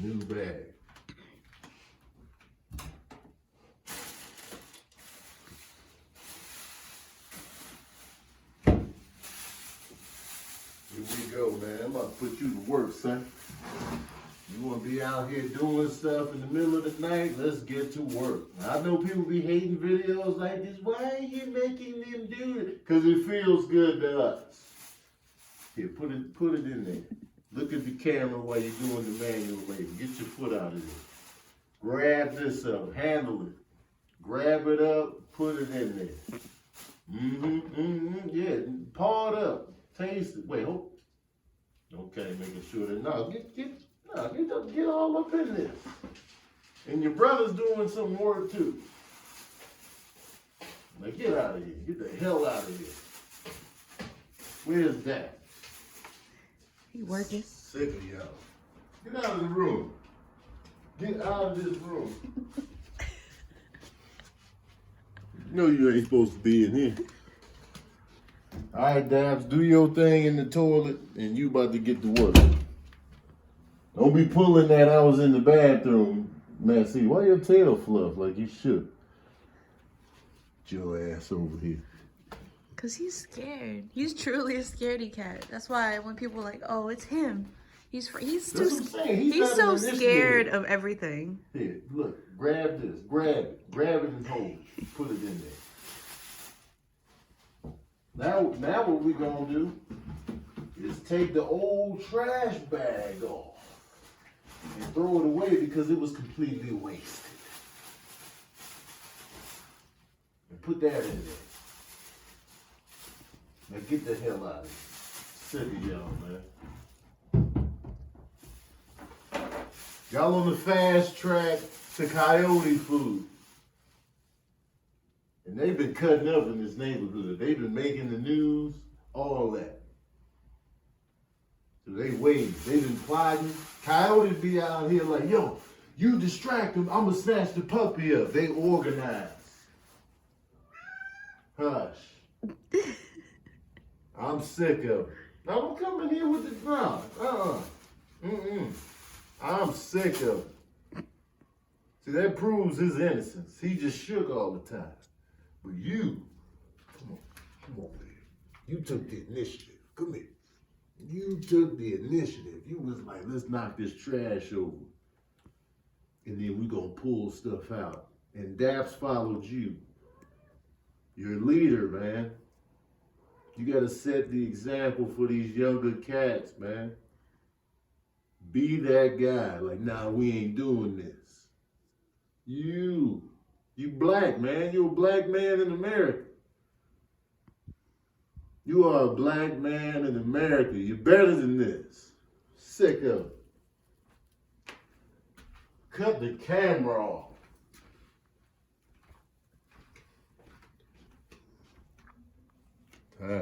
New bag. Here we go, man. I'm about to put you to work, son. You want to be out here doing stuff in the middle of the night? Let's get to work. I know people be hating videos like this. Why are you making them do it? Because it feels good to us. Here, put it in there. Look at the camera while you're doing the manual labor. Get your foot out of there. Grab this up. Handle it. Grab it up. Put it in there. Yeah, paw it up. Taste it. Wait, hold. Okay, making sure that get all up in this. And your brother's doing some work too. Now get out of here. Get the hell out of here. Where's that? He working. Sick of y'all. Get out of the room. Get out of this room. You know you ain't supposed to be in here. All right, Dabs, do your thing in the toilet, and you about to get to work. Don't be pulling that I was in the bathroom. Man, see, why your tail fluff like you should? Get your ass over here. Cause he's scared. He's truly a scaredy cat. That's why when people are like, "Oh, it's him," he's so scared of everything. Here, look, grab this, grab it and hold it. Put it in there. Now what we gonna do is take the old trash bag off and throw it away because it was completely wasted. And put that in there. Now get the hell out of here. Sick of y'all, man. Y'all on the fast track to coyote food. And they've been cutting up in this neighborhood. They've been making the news, all that. So they waiting. They've been plotting. Coyotes be out here like, yo, you distract them, I'm going to snatch the puppy up. They organize. Hush. I'm sick of it. Now don't come in here with the drama. I'm sick of it. See, that proves his innocence. He just shook all the time. But you, come on, man. You took the initiative. Come here. You took the initiative. You was like, let's knock this trash over. And then we gonna pull stuff out. And Daps followed you. You're a leader, man. You gotta set the example for these younger cats, man. Be that guy. Like, nah, we ain't doing this. You black, man. You're a black man in America. You are a black man in America. You're better than this. Sick of it. Cut the camera off. Tired.